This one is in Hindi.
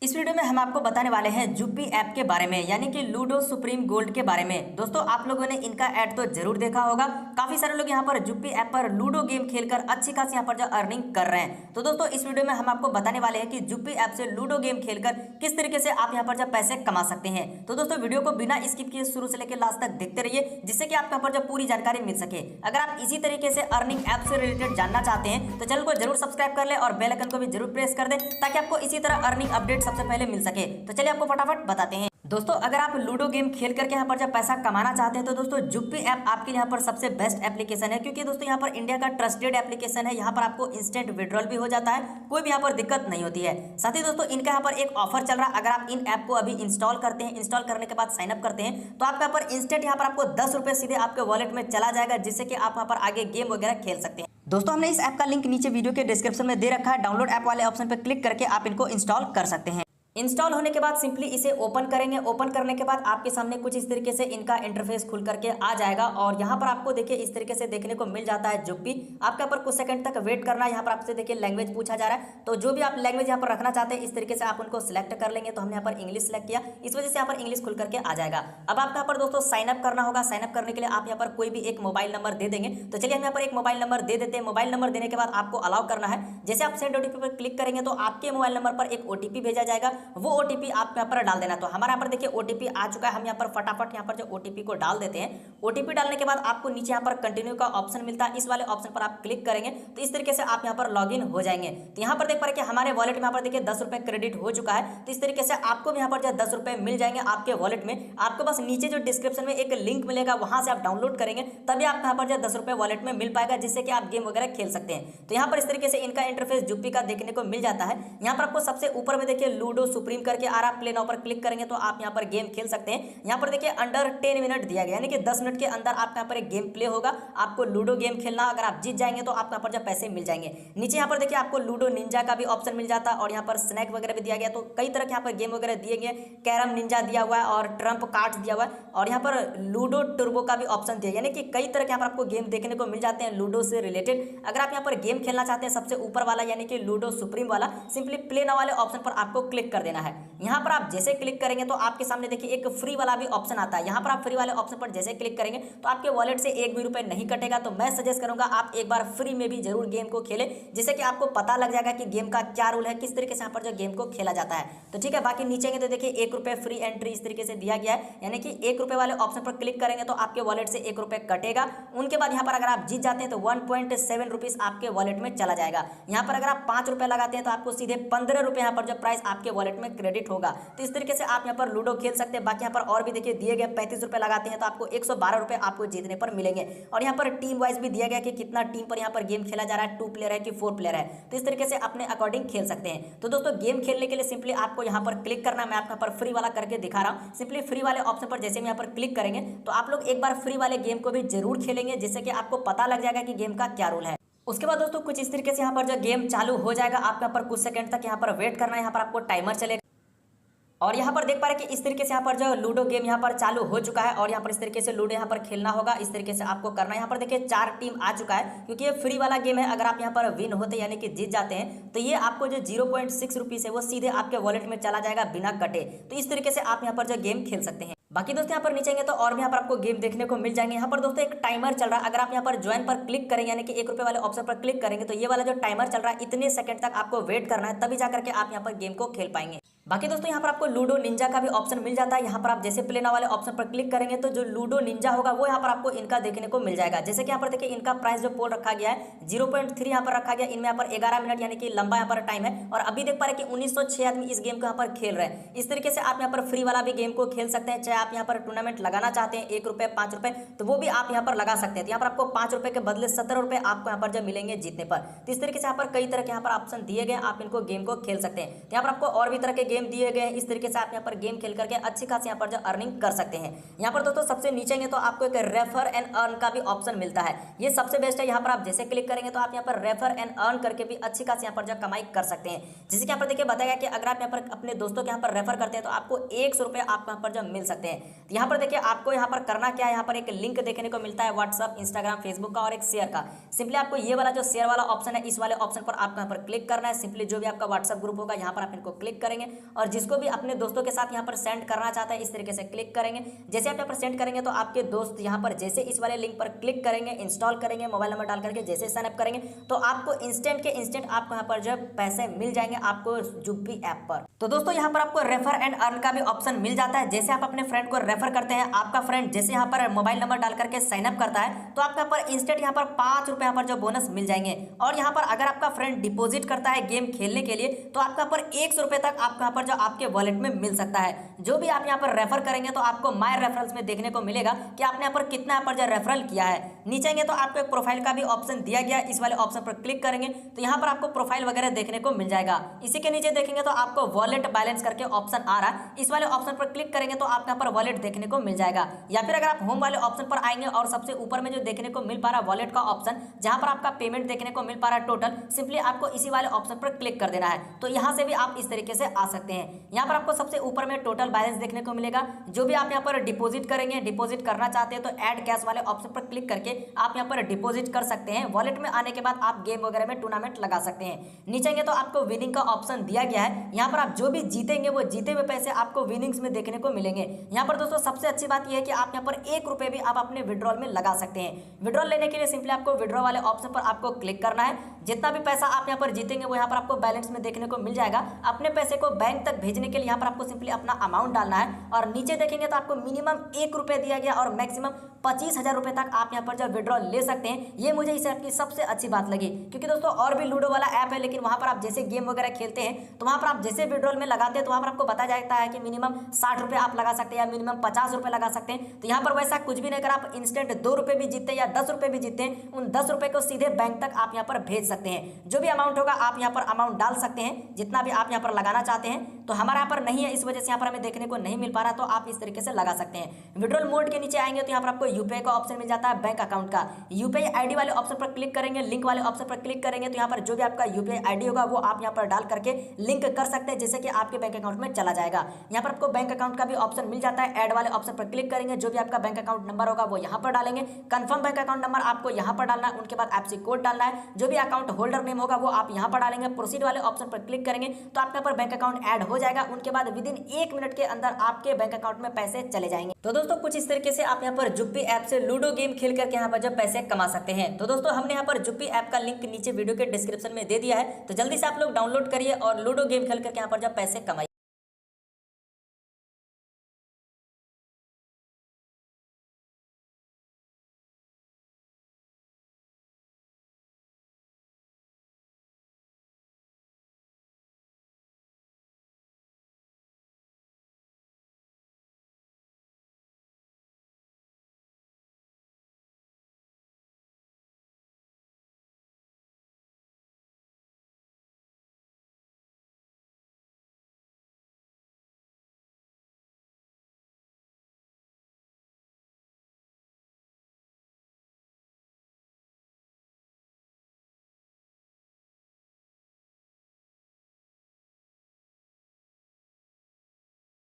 इस वीडियो में हम आपको बताने वाले हैं जुप्पी ऐप के बारे में, यानी कि लूडो सुप्रीम गोल्ड के बारे में। दोस्तों आप लोगों ने इनका ऐड तो जरूर देखा होगा। काफी सारे लोग यहाँ पर जुप्पी ऐप पर लूडो गेम खेलकर अच्छी खासी यहाँ पर जो अर्निंग कर रहे हैं। तो दोस्तों इस वीडियो में हम आपको बताने वाले हैं कि जुप्पी ऐप से लूडो गेम खेलकर किस तरीके से आप यहाँ पर जब पैसे कमा सकते हैं। तो दोस्तों वीडियो को बिना स्किप किए शुरू से लेकर लास्ट तक देखते रहिए, जिससे कि आपको यहाँ पर जब पूरी जानकारी मिल सके। अगर आप इसी तरीके से अर्निंग ऐप से रिलेटेड जानना चाहते हैं तो चैनल को जरूर सब्सक्राइब कर ले और बेल आइकन को भी जरूर प्रेस कर दें, ताकि आपको इसी तरह अर्निंग अपडेट सबसे पहले मिल सके। तो चलिए आपको फटाफट बताते हैं। दोस्तों अगर आप लूडो गेम खेल करके यहाँ पर जब पैसा कमाना चाहते हैं तो दोस्तों जुप्पी ऐप आपके यहाँ पर सबसे बेस्ट एप्लीकेशन है, क्योंकि दोस्तों यहाँ पर इंडिया का ट्रस्टेड एप्लीकेशन है। यहाँ पर आपको इंस्टेंट विड्रॉल भी हो जाता है, कोई भी यहाँ पर दिक्कत नहीं होती है। साथ ही दोस्तों इनका यहाँ पर एक ऑफर चल रहा है। अगर आप इन ऐप को अभी इंस्टॉल करते हैं, इंस्टॉल करने के बाद साइन अप करते हैं, तो आपके यहाँ पर इंस्टेंट यहाँ पर आपको 10 रुपये सीधे आपके वॉलेट में चला जाएगा, जिससे कि आप यहाँ पर आगे गेम वगैरह खेल सकते हैं। दोस्तों हमने इस ऐप का लिंक नीचे वीडियो के डिस्क्रिप्शन में दे रखा है। डाउनलोड ऐप वाले ऑप्शन पर क्लिक करके आप इनको इंस्टॉल कर सकते हैं। इंस्टॉल होने के बाद सिंपली इसे ओपन करेंगे। ओपन करने के बाद आपके सामने कुछ इस तरीके से इनका इंटरफेस खुल करके आ जाएगा, और यहाँ पर आपको देखिए इस तरीके से देखने को मिल जाता है जुप्पी। आपके यहाँ पर कुछ सेकंड तक वेट करना है। यहाँ पर आपसे देखिए लैंग्वेज पूछा जा रहा है, तो जो भी आप लैंग्वेज यहाँ पर रखना चाहते हैं इस तरीके से आप उनको सिलेक्ट कर लेंगे। तो हमने यहाँ पर इंग्लिश सेलेक्ट किया, इस वजह से यहाँ पर इंग्लिश खुल करके आ जाएगा। अब आपको यहाँ पर दोस्तों साइन अप करना होगा। साइन अप करने के लिए आप यहाँ पर कोई भी एक मोबाइल नंबर दे देंगे। तो चलिए हम यहाँ पर एक मोबाइल नंबर दे देते हैं। मोबाइल नंबर देने के बाद आपको अलाउ करना है। जैसे आप सेंड ओटीपी पर क्लिक करेंगे तो आपके मोबाइल नंबर पर एक ओटीपी भेजा जाएगा। वो ओटीपी आप यहाँ पर डाल देना। तो हमारा यहाँ पर देखिए ओटीपी आ चुका है। हम यहाँ पर फटाफट यहाँ पर जो ओटीपी को डाल देते हैं। ओटीपी डालने के बाद आपको नीचे यहाँ पर कंटिन्यू का ऑप्शन मिलता है। इस वाले ऑप्शन पर आप क्लिक करेंगे तो इस तरीके से आप यहाँ पर लॉगिन हो जाएंगे। तो यहाँ पर देख पा रहे कि हमारे वॉलेट में यहाँ पर देखिए 10 रुपए क्रेडिट हो चुका है। तो इस तरीके से आपको भी यहाँ पर जो 10 रुपए मिल जाएंगे आपके वॉलेट में। आपको बस नीचे जो डिस्क्रिप्शन में एक लिंक मिलेगा, वहां से आप डाउनलोड करेंगे, तभी आपको यहाँ पर जो 10 रुपए वॉलेट में मिल पाएगा, जिससे कि आप गेम वगैरह खेल सकते हैं। तो यहाँ पर इस तरीके से इनका इंटरफेस जुप्पी का देखने को मिल जाता है। यहाँ पर आपको सबसे ऊपर में देखिए लूडो सुप्रीम करके आ रहा है। प्ले नाउ पर क्लिक करेंगे तो आप यहाँ पर गेम खेल सकते हैं। यहाँ पर देखिए अंडर 10 मिनट दिया गया, यानी कि 10 मिनट के अंदर आपका यहाँ पर एक गेम प्ले होगा। आपको लूडो गेम खेलना, अगर आप जीत जाएंगे तो आपको यहाँ पर जब पैसे मिल जाएंगे। नीचे यहाँ पर देखिए आपको लूडो निंजा का भी ऑप्शन मिल जाता है, और यहाँ पर स्नैक वगैरह भी दिया गया। तो कई तरह के यहाँ पर गेम वगैरह दिए गए। कैरम निंजा दिया हुआ है और ट्रम्प कार्ड्स दिया हुआ है, और यहाँ पर लूडो टर्बो का भी ऑप्शन दिया, यानी कि कई तरह के यहाँ पर आपको गेम देखने को मिल जाते हैं लूडो से रिलेटेड। अगर आप यहाँ पर गेम खेलना चाहते हैं सबसे ऊपर वाला यानी कि लूडो सुप्रीम वाला, सिंपली प्ले नाउ वाले ऑप्शन पर आपको क्लिक कर देना है। यहाँ पर आप जैसे क्लिक करेंगे तो आपके सामने देखिए एक फ्री वाला भी ऑप्शन आता है। यहाँ पर आप फ्री वाले ऑप्शन पर जैसे क्लिक करेंगे तो आपके वॉलेट से एक भी रुपए नहीं कटेगा। तो मैं सजेस्ट करूंगा आप एक बार फ्री में भी जरूर गेम को खेलें, जिससे कि आपको पता लग जाएगा कि गेम का क्या रूल है, किस तरीके से यहाँ पर जो गेम को खेला जाता है। तो ठीक है, बाकी नीचे तो देखिए 1 रुपए फ्री एंट्री इस तरीके से दिया गया है, यानी कि 1 रुपए वाले ऑप्शन पर क्लिक करेंगे तो आपके वॉलेट से 1 रुपए कटेगा। उनके बाद यहाँ पर अगर आप जीत जाते हैं तो 1.7 रुपीज आपके वॉलेट में चला जाएगा। यहाँ पर अगर आप 5 रुपए लगाते हैं तो आपको सीधे 15 रुपए यहाँ पर जो प्राइस आपके वॉलेट में क्रेडिट होगा। तो इस तरीके से आप यहाँ पर लूडो खेल सकते हैं। बाकी यहाँ पर और भी देखिए दिए गए 35 रुपए लगाते हैं तो आपको 112 रुपए आपको जीतने पर मिलेंगे। और यहाँ पर टीम वाइज भी दिया गया कि कितना टीम पर यहाँ पर गेम खेला जा रहा है, 2 प्लेयर है कि 4 प्लेयर है। तो इस तरीके से अपने अकॉर्डिंग खेल सकते हैं। तो दोस्तों गेम खेलने के लिए सिंपली आपको यहाँ पर क्लिक करना, मैं आपको यहाँ पर फ्री वाला करके दिखा रहा हूँ। सिंपली फ्री वाले ऑप्शन पर जैसे हम यहाँ पर क्लिक करेंगे तो आप लोग एक बार फ्री वाले गेम को भी जरूर खेलेंगे, जिससे कि आपको पता लग जाएगा कि गेम का क्या रूल है। उसके बाद दोस्तों कुछ इस तरीके से यहाँ पर जो गेम चालू हो जाएगा। आपको यहाँ पर कुछ सेकंड तक यहाँ पर वेट करना है। यहाँ पर आपको टाइमर चलेगा, और यहाँ पर देख पा रहे हैं कि इस तरीके से यहाँ पर जो लूडो गेम यहाँ पर चालू हो चुका है, और यहाँ पर इस तरीके से लूडो यहाँ पर खेलना होगा। इस तरीके से आपको करना है। यहाँ पर देखिए 4 टीम आ चुका है, क्योंकि ये फ्री वाला गेम है। अगर आप यहाँ पर विन होते यानी कि जीत जाते हैं तो ये आपको जो 0.6 रुपीज है वो सीधे आपके वॉलेट में चला जाएगा बिना कटे। तो इस तरीके से आप यहाँ पर जो गेम खेल सकते हैं। बाकी दोस्तों यहाँ पर नीचे तो और भी यहाँ पर आपको गेम देखने को मिल जाएंगे। यहाँ पर दोस्तों एक टाइमर चल रहा है। अगर आप यहाँ पर ज्वाइन पर क्लिक करेंगे यानी कि 1 रुपए वाले ऑप्शन पर क्लिक करेंगे तो ये वाला जो टाइमर चल रहा है इतने सेकंड तक आपको वेट करना है, तभी जाकर के आप यहाँ पर गेम को खेल पाएंगे। बाकी दोस्तों यहाँ पर आपको लूडो निंजा का भी ऑप्शन मिल जाता है। यहाँ पर आप जैसे प्ले नाउ वाले ऑप्शन पर क्लिक करेंगे तो जो लूडो निंजा होगा वो यहाँ पर आपको इनका देखने को मिल जाएगा। जैसे कि यहाँ पर देखिए इनका प्राइस जो पोल रखा गया है 0.3 यहाँ पर रखा गया। इनमें यहाँ पर 11 मिनट यानी कि लंबा यहाँ पर टाइम है, और अभी देख पा रहे हैं कि 1906 आदमी इस गेम को यहाँ पर खेल रहे हैं। इस तरीके से आप यहाँ पर फ्री वाला भी गेम को खेल सकते हैं। चाहे आप यहाँ पर टूर्नामेंट लगाना चाहते हैं 1 रुपए 5 रुपए, तो वो भी आप यहाँ पर लगा सकते हैं। तो यहाँ पर आपको 5 रुपए के बदले 17 रुपए आपको यहाँ पर जब मिलेंगे जीतने पर। तो इस तरीके से यहाँ पर कई तरह के यहाँ पर ऑप्शन दिए गए, आप इनको गेम को खेल सकते हैं। तो यहाँ पर आपको और भी तरह के गेम दिए गए हैं। इस तरीके से आप यहाँ पर गेम खेल करके अच्छी खासी यहाँ पर जो अर्निंग कर सकते हैं। यहाँ पर दोस्तों सबसे नीचे तो आपको एक रेफर एंड अर्न का भी ऑप्शन मिलता है। ये सबसे बेस्ट है। यहाँ पर आप जैसे क्लिक करेंगे तो आप यहाँ पर रेफर एंड अर्न करके भी अच्छी खासी यहाँ पर जो कमाई कर सकते हैं। जैसे कि यहाँ पर देखिए बताया कि अगर आप यहाँ पर अपने दोस्तों के यहाँ पर रेफर करते हैं तो आपको 100 रुपए आपको यहाँ पर जो मिल सकते हैं। तो यहाँ पर देखिए आपको यहाँ पर करना क्या है, यहाँ पर एक लिंक देखने को मिलता है व्हाट्सअप, इंस्टाग्राम, फेसबुक का और एक शेयर का। सिंपली आपको ये वाला जो शेयर वाला ऑप्शन है, इस वाले ऑप्शन पर आपको यहाँ पर क्लिक करना है। सिंपली जो भी आपका व्हाट्सअप ग्रुप होगा यहाँ पर आप इनको क्लिक करेंगे और जिसको भी अपने दोस्तों के साथ यहाँ पर सेंड करना चाहता है इस तरीके से क्लिक करेंगे। जैसे आप यहाँ पर सेंड करेंगे तो आपके दोस्त यहाँ पर जैसे इस वाले लिंक पर क्लिक करेंगे, इंस्टॉल करेंगे, मोबाइल नंबर डाल करके जैसे साइनअप करेंगे तो आपको इंस्टेंट के इंस्टेंट आपको यहाँ पर जो पैसे मिल जाएंगे आपको जुप्पी ऐप पर। तो दोस्तों यहाँ पर आपको रेफर एंड अर्न का भी ऑप्शन मिल जाता है। जैसे आप अपने फ्रेंड को रेफर करते हैं, आपका फ्रेंड जैसे यहाँ पर मोबाइल नंबर डाल करके साइनअप करता है तो आपका पर इंस्टेंट यहाँ पर 5 रुपए यहाँ पर जो बोनस मिल जाएंगे। और यहाँ पर अगर आपका फ्रेंड डिपॉजिट करता है गेम खेलने के लिए तो आपका पर 100 रुपए तक आपको यहाँ पर जो आपके वॉलेट में मिल सकता है। जो भी आप यहाँ पर रेफर करेंगे तो आपको माय रेफरल्स में देखने को मिलेगा कि आपने यहाँ पर कितना यहाँ पर जो रेफरल किया है। नीचे आएंगे तो आपको एक प्रोफाइल का भी ऑप्शन दिया गया, इस वाले ऑप्शन पर क्लिक करेंगे तो यहाँ पर आपको प्रोफाइल वगैरह देखने को मिल जाएगा। इसी के नीचे देखेंगे तो आपको वॉलेट बैलेंस करके ऑप्शन आ रहा है, इस वाले ऑप्शन पर क्लिक करेंगे तो आपको यहाँ पर वॉलेट देखने को मिल जाएगा। या फिर अगर आप होम वाले ऑप्शन पर आएंगे और सबसे ऊपर में जो देखने को मिल पा रहा है वॉलेट का ऑप्शन, जहां पर आपका पेमेंट देखने को मिल पा रहा है टोटल, सिंपली आपको इसी वाले ऑप्शन पर क्लिक कर देना है। तो यहां से भी आप इस तरीके से आ सकते हैं। यहां पर आपको सबसे ऊपर में टोटल बैलेंस देखने को मिलेगा। जो भी आप यहां पर डिपॉजिट करेंगे, डिपॉजिट करना चाहते हैं तो ऐड कैश वाले ऑप्शन पर क्लिक करके आप यहां पर डिपॉजिट कर सकते हैं। वॉलेट में आने के बाद आप गेम वगैरह में टूर्नामेंट लगा सकते हैं। नीचे आएंगे तो आपको विनिंग का ऑप्शन दिया गया है। यहाँ पर आप जो भी जीतेंगे वो जीते हुए पैसे आपको विनिंग्स में देखने को मिलेंगे। यहाँ पर दोस्तों सबसे अच्छी बात यह है कि आप यहाँ पर 1 रुपए भी आप अपने विड्रॉल में लगा सकते हैं। विड्रॉल लेने के लिए सिंपली आपको विड्रॉ वाले ऑप्शन पर आपको क्लिक करना है। जितना भी पैसा आप यहाँ पर जीतेंगे वो यहाँ पर आपको बैलेंस में देखने को मिल जाएगा। अपने पैसे को बैंक तक भेजने के लिए यहाँ पर आपको सिंपली अपना अमाउंट डालना है और नीचे देखेंगे तो आपको मिनिमम 1 रुपए दिया गया और मैक्सिमम 25,000 रुपए तक आप यहाँ पर जो विड्रॉल ले सकते हैं। ये मुझे इस ऐप की सबसे अच्छी बात लगी, क्योंकि दोस्तों और भी लूडो वाला ऐप है लेकिन वहां पर आप जैसे गेम वगैरह खेलते हैं तो वहां पर आप जैसे विड्रॉल में लगाते हैं तो वहां पर आपको बताया जाता है कि मिनिमम 60 रुपए आप लगा सकते हैं या मिनिमम 50 रुपए लगा सकते हैं। तो यहाँ पर वैसा कुछ भी नहीं, अगर आप इंस्टेंट 2 रुपए भी जीतते हैं या 10 रुपए भी जीतते हैं, उन 10 रुपए को सीधे बैंक तक आप यहाँ पर भेज सकते हैं। जो भी अमाउंट होगा आप यहाँ पर अमाउंट डाल सकते हैं जितना भी आप यहाँ पर लगाना चाहते हैं। तो हमारे यहाँ पर नहीं है, इस वजह से यहाँ पर हमें देखने को नहीं मिल पा रहा, तो आप इस तरीके से लगा सकते हैं। विड्रॉल मोड के नीचे आएंगे तो यहाँ पर आपको यूपीआई का ऑप्शन मिल जाता है, बैंक अकाउंट का। यूपीआई आईडी वाले ऑप्शन पर क्लिक करेंगे, लिंक वाले ऑप्शन पर क्लिक करेंगे तो यहाँ पर जो भी आपका यूपीआई आईडी होगा वो आप यहाँ पर डाल करके लिंक कर सकते हैं, जैसे कि आपके बैंक अकाउंट में चला जाएगा। यहाँ पर आपको बैंक अकाउंट का भी ऑप्शन मिल जाता है। ऐड वाले ऑप्शन पर क्लिक करेंगे, जो भी आपका बैंक अकाउंट नंबर होगा वो यहाँ पर डालेंगे। कंफर्म बैंक अकाउंट नंबर आपको यहाँ पर डालना है, उनके बाद एफसी कोड डालना है। जो भी अकाउंट होल्डर नेम होगा वो आप यहाँ पर डालेंगे। प्रोसीड वाले ऑप्शन पर क्लिक करेंगे तो आपके पर बैंक अकाउंट ऐड हो जाएगा। उनके बाद विदिन 1 मिनट के अंदर आपके बैंक अकाउंट में पैसे चले जाएंगे। तो दोस्तों कुछ इस तरीके से आप यहाँ पर जुप्पी ऐप से लूडो गेम खेल करके यहाँ पर जब पैसे कमा सकते हैं। तो दोस्तों हमने यहाँ पर जुप्पी ऐप का लिंक नीचे वीडियो के डिस्क्रिप्शन में दे दिया है, तो जल्दी से आप लोग डाउनलोड करिए और लूडो गेम खेल करके यहाँ पर जब पैसे कमाइए।